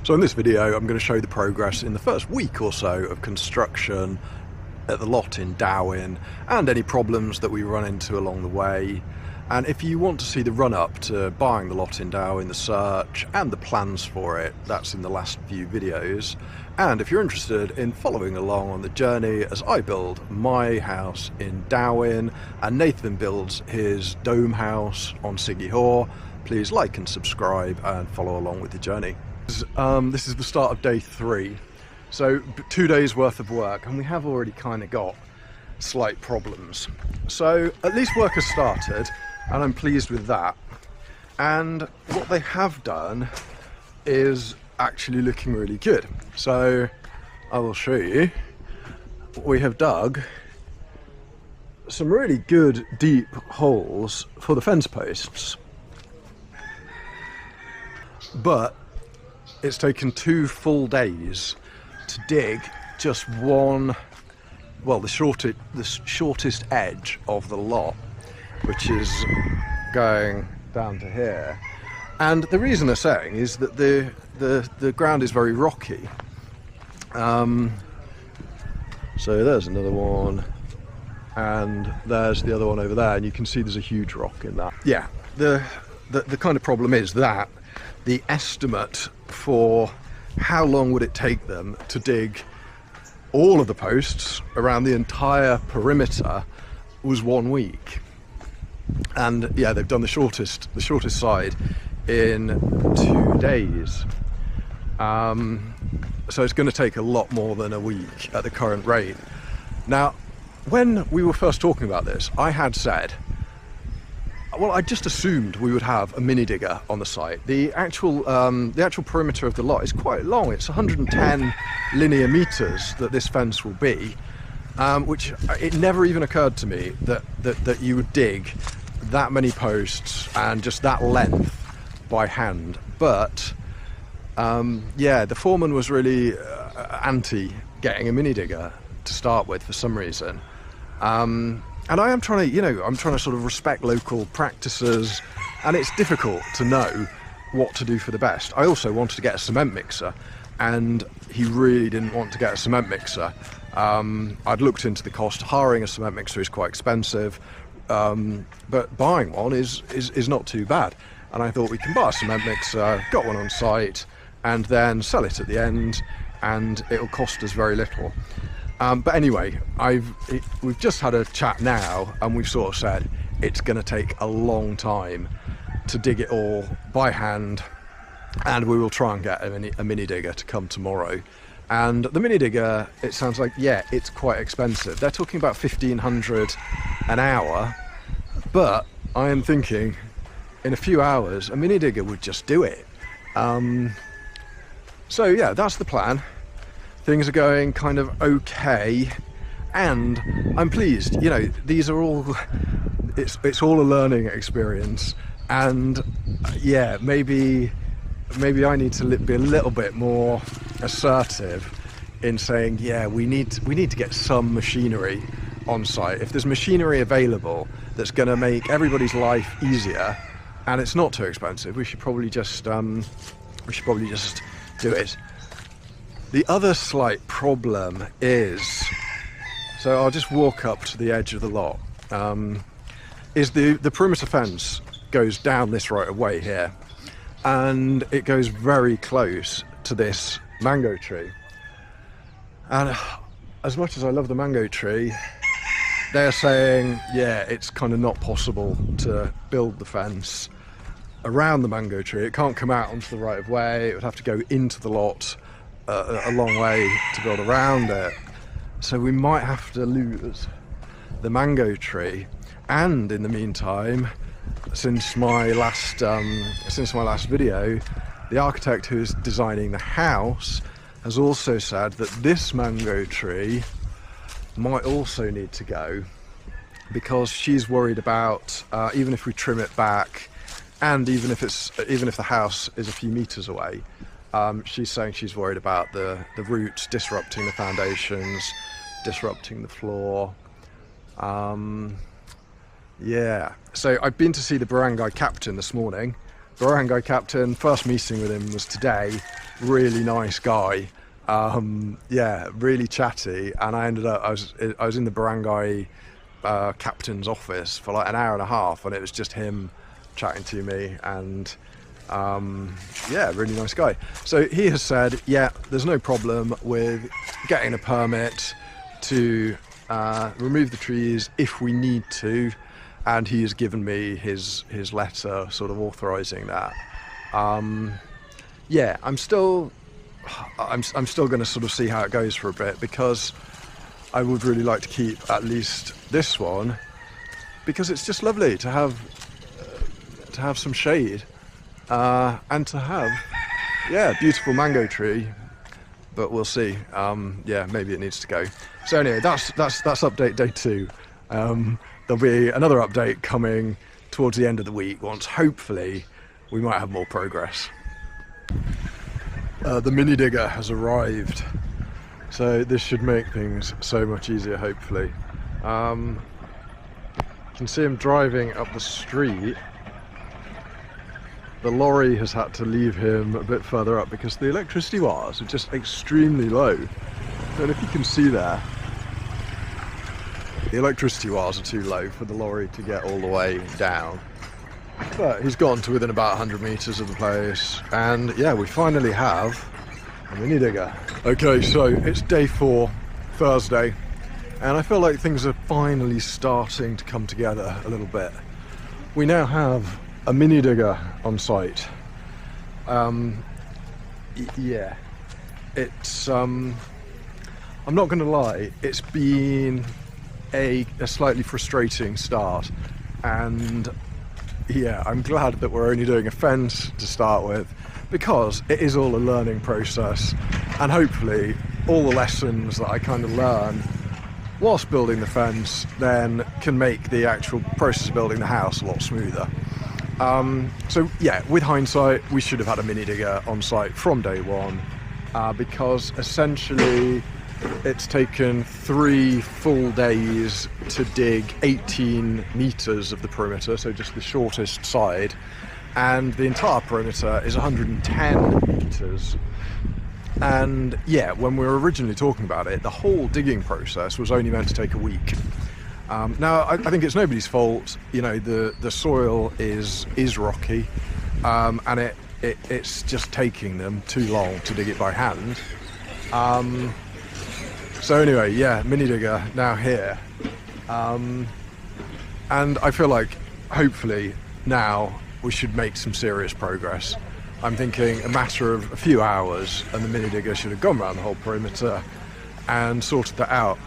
So in this video I'm going to show you the progress in the first week or so of construction at the lot in Dauin and any problems that we run into along the way. And if you want to see the run-up to buying the lot in Dauin, the search and the plans for it, that's in the last few videos. And if you're interested in following along on the journey as I build my house in Dauin and Nathan builds his dome house on Siggy Hor, please like and subscribe and follow along with the journey. This is the start of day 3, so 2 days worth of work, and we have already kind of got slight problems. So at least work has started and I'm pleased with that. And what they have done is actually looking really good. So I will show you. We have dug some really good deep holes for the fence posts, but it's taken 2 full days to dig just one, well, the shortest edge of the lot, which is going down to here. And the reason they're saying is that the ground is very rocky. So there's another one, and there's the other one over there, and you can see there's a huge rock in that. Yeah, the kind of problem is that the estimate for how long would it take them to dig all of the posts around the entire perimeter was 1 week. And yeah, they've done the shortest side in 2 days. So it's going to take a lot more than a week at the current rate. Now, when we were first talking about this, I had said, well, I just assumed we would have a mini digger on the site. The actual perimeter of the lot is quite long. It's 110 linear meters that this fence will be, which it never even occurred to me that you would dig that many posts and just that length by hand. But yeah, the foreman was really anti getting a mini digger to start with for some reason. And I am trying to, I'm trying to sort of respect local practices, and it's difficult to know what to do for the best. I also wanted to get a cement mixer, and he really didn't want to get a cement mixer. I'd looked into the cost. Hiring a cement mixer is quite expensive, but buying one is not too bad. And I thought we can buy a cement mixer, got one on site, and then sell it at the end, and it'll cost us very little. But anyway, we've just had a chat now, and we've sort of said it's going to take a long time to dig it all by hand, and we will try and get a mini digger to come tomorrow. And the mini digger, it sounds like, yeah, it's quite expensive. They're talking about 1,500 an hour, but I am thinking in a few hours a mini digger would just do it. So yeah, that's the plan. Things are going kind of okay, and I'm pleased. These are all, it's all a learning experience, and yeah, maybe I need to be a little bit more assertive in saying, yeah, we need to get some machinery on site. If there's machinery available that's going to make everybody's life easier, and it's not too expensive, we should probably just do it. The other slight problem is, so I'll just walk up to the edge of the lot, is the perimeter fence goes down this right of way here, and it goes very close to this mango tree. And as much as I love the mango tree, they're saying, yeah, it's kind of not possible to build the fence around the mango tree. It can't come out onto the right of way. It would have to go into the lot a long way to build around it. So we might have to lose the mango tree. And in the meantime, since my last video, the architect who is designing the house has also said that this mango tree might also need to go, because she's worried about even if we trim it back, and even if the house is a few meters away, she's saying she's worried about the roots disrupting the foundations, disrupting the floor. Yeah, so I've been to see the barangay captain this morning. Barangay captain, first meeting with him was today, really nice guy. Yeah, really chatty, and I was in the barangay captain's office for like an hour and a half, and it was just him chatting to me, and yeah, really nice guy. So he has said, yeah, there's no problem with getting a permit to remove the trees if we need to, and he has given me his letter sort of authorising that. Yeah, I'm still going to sort of see how it goes for a bit, because I would really like to keep at least this one, because it's just lovely to have some shade, and to have, yeah, beautiful mango tree. But we'll see. Yeah, maybe it needs to go. So anyway, that's update day 2. There'll be another update coming towards the end of the week, once hopefully we might have more progress. The mini digger has arrived, so this should make things so much easier, hopefully. You can see him driving up the street. The lorry has had to leave him a bit further up because the electricity wires are just extremely low. And if you can see there, the electricity wires are too low for the lorry to get all the way down. But he's gotten to within about 100 metres of the place, and yeah, we finally have a mini digger. Okay, so it's day 4, Thursday, and I feel like things are finally starting to come together a little bit. We now have a mini digger on site. Yeah, it's I'm not going to lie, it's been a slightly frustrating start, and yeah, I'm glad that we're only doing a fence to start with, because it is all a learning process, and hopefully all the lessons that I kind of learn whilst building the fence then can make the actual process of building the house a lot smoother. So yeah, with hindsight, we should have had a mini digger on site from day 1, because essentially it's taken 3 full days to dig 18 metres of the perimeter, so just the shortest side, and the entire perimeter is 110 metres. And yeah, when we were originally talking about it, the whole digging process was only meant to take a week. Now, I think it's nobody's fault. You know, the soil is rocky, and it's just taking them too long to dig it by hand. So anyway, yeah, mini digger now here, and I feel like hopefully now we should make some serious progress. I'm thinking a matter of a few hours, and the mini digger should have gone around the whole perimeter and sorted that out.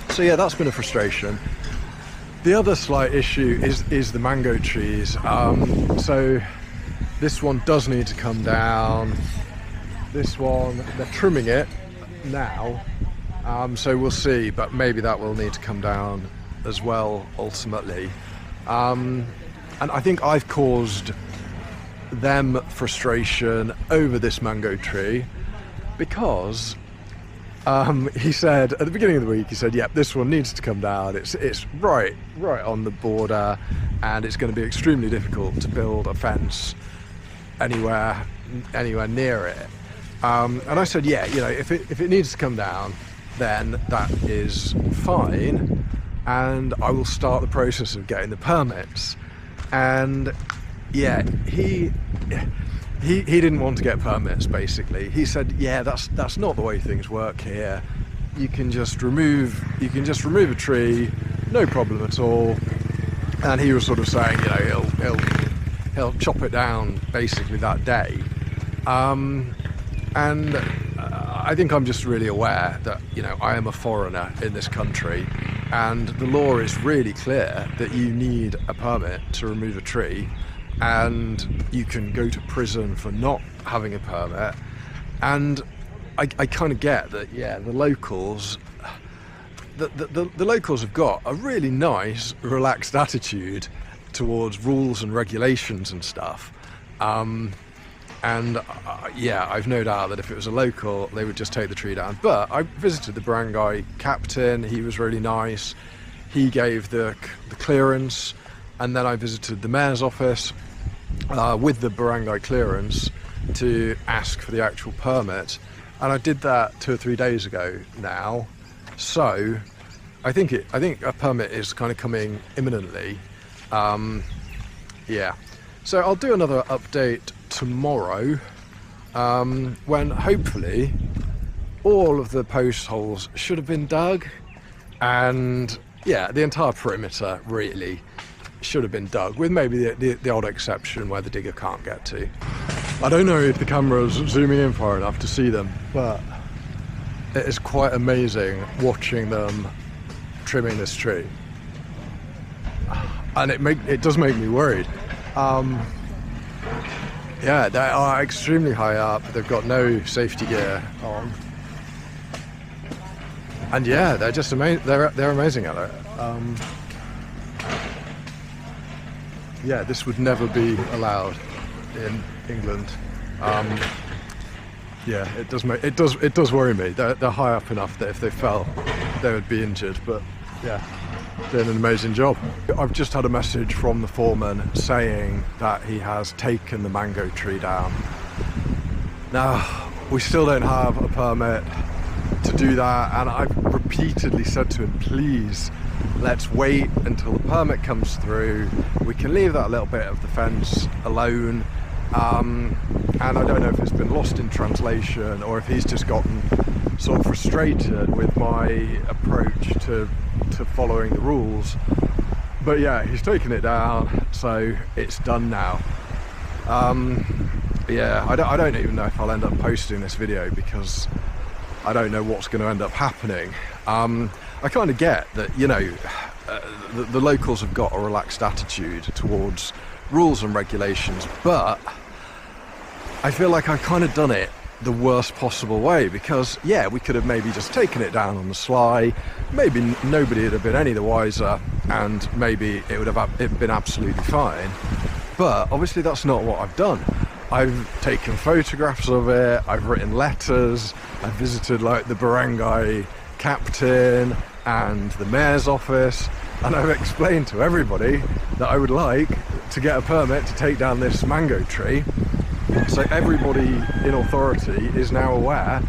So yeah, that's been a frustration. The other slight issue is the mango trees. So this one does need to come down. This one, they're trimming it now, so we'll see, but maybe that will need to come down as well ultimately. And I think I've caused them frustration over this mango tree, because he said at the beginning of the week, he said, yep, this one needs to come down, it's right on the border, and it's going to be extremely difficult to build a fence anywhere near it. And I said, yeah, you know, if it needs to come down, then that is fine, and I will start the process of getting the permits. And yeah, he didn't want to get permits, basically. He said, yeah, that's not the way things work here. You can just remove a tree, no problem at all. And he was sort of saying, you know, he'll chop it down basically that day. And I think I'm just really aware that, you know, I am a foreigner in this country, and the law is really clear that you need a permit to remove a tree, and you can go to prison for not having a permit. And I kind of get that, yeah, the locals have got a really nice, relaxed attitude towards rules and regulations and stuff. And yeah, I've no doubt that if it was a local, they would just take the tree down. But I visited the barangay captain, he was really nice. He gave the clearance, and then I visited the mayor's office with the barangay clearance, to ask for the actual permit, and I did that 2 or 3 days ago now. So I think a permit is kind of coming imminently. Yeah. So I'll do another update tomorrow, when hopefully all of the post holes should have been dug, and yeah, the entire perimeter really should have been dug, with maybe the odd exception where the digger can't get to. I don't know if the camera's zooming in far enough to see them, but it is quite amazing watching them trimming this tree, and it does make me worried. Yeah, they are extremely high up. They've got no safety gear on, and yeah, they're just amazing. They're amazing at it. Yeah, this would never be allowed in England. Yeah, it does worry me. They're high up enough that if they fell, they would be injured. But yeah, doing an amazing job. I've just had a message from the foreman saying that he has taken the mango tree down. Now, we still don't have a permit to do that, and I've repeatedly said to him, please, let's wait until the permit comes through. We can leave that little bit of the fence alone. And I don't know if it's been lost in translation or if he's just gotten sort of frustrated with my approach to following the rules. But yeah, he's taken it down, so it's done now. Yeah, I don't even know if I'll end up posting this video because I don't know what's going to end up happening. I kind of get that, you know, the locals have got a relaxed attitude towards rules and regulations, but I feel like I've kind of done it the worst possible way, because yeah, we could have maybe just taken it down on the sly, maybe nobody would have been any the wiser, and maybe it would have been absolutely fine. But obviously that's not what I've done. I've taken photographs of it, I've written letters, I've visited like the barangay captain and the mayor's office, and I've explained to everybody that I would like to get a permit to take down this mango tree. So everybody in authority is now aware,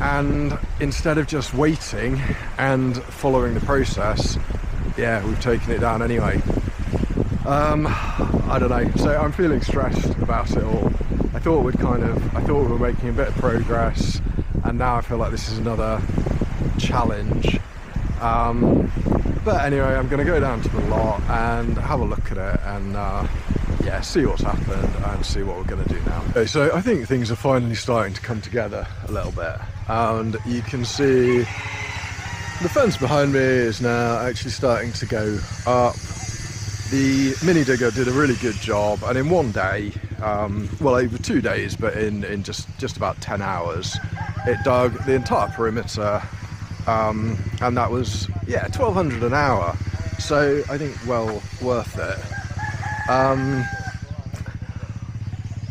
and instead of just waiting and following the process, yeah, we've taken it down anyway. I don't know, so I'm feeling stressed about it all. I thought we were making a bit of progress, and now I feel like this is another challenge. But anyway, I'm going to go down to the lot and have a look at it and yeah, see what's happened and see what we're going to do now. Okay, so I think things are finally starting to come together a little bit, and you can see the fence behind me is now actually starting to go up. The mini digger did a really good job, and in one day, well, over 2 days, but in just about 10 hours, it dug the entire perimeter, and that was, yeah, $1,200 an hour. So I think well worth it.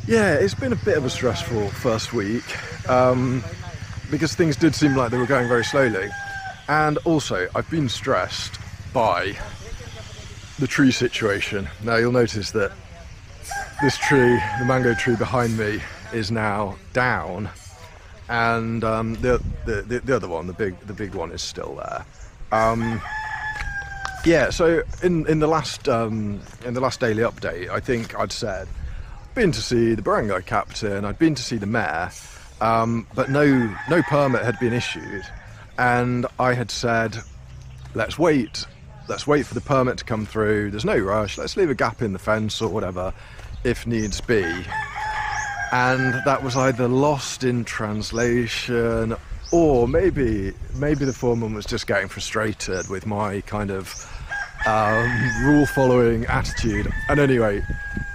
Yeah, it's been a bit of a stressful first week, because things did seem like they were going very slowly, and also I've been stressed by the tree situation. Now you'll notice that this tree, the mango tree behind me, is now down, and the other one, the big one, is still there. Yeah, so in the last daily update, I think I'd said been to see the barangay captain, I'd been to see the mayor, but no permit had been issued, and I had said, let's wait for the permit to come through, there's no rush, let's leave a gap in the fence or whatever if needs be. And that was either lost in translation, or maybe the foreman was just getting frustrated with my kind of rule following attitude. And anyway,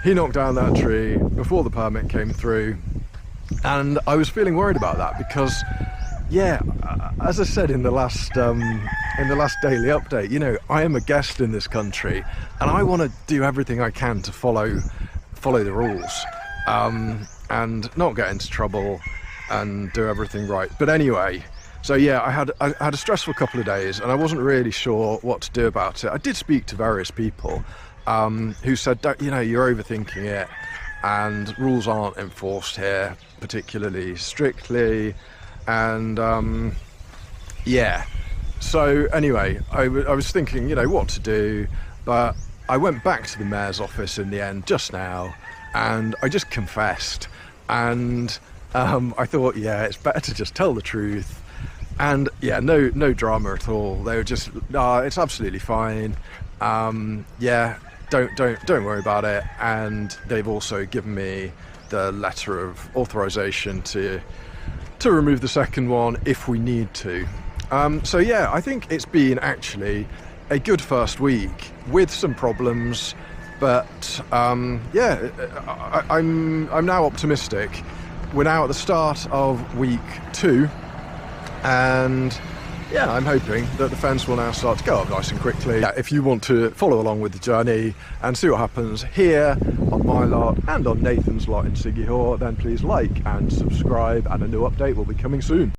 he knocked down that tree before the permit came through, and I was feeling worried about that because, yeah, as I said in the last daily update, you know, I am a guest in this country, and I want to do everything I can to follow the rules, and not get into trouble and do everything right. But anyway, so yeah, I had a stressful couple of days, and I wasn't really sure what to do about it. I did speak to various people who said, you know, you're overthinking it. and rules aren't enforced here particularly strictly, and yeah. So anyway, I was thinking, what to do, but I went back to the mayor's office in the end just now, and I just confessed, and I thought, yeah, it's better to just tell the truth. And yeah, no drama at all. They were just, it's absolutely fine. Yeah, don't worry about it. And they've also given me the letter of authorization to remove the second one if we need to. So yeah, I think it's been actually a good first week with some problems, but yeah, I'm now optimistic. We're now at the start of week 2, and yeah, I'm hoping that the fence will now start to go up nice and quickly. Yeah, if you want to follow along with the journey and see what happens here on my lot and on Nathan's lot in Siggy Hor, then please like and subscribe, and a new update will be coming soon.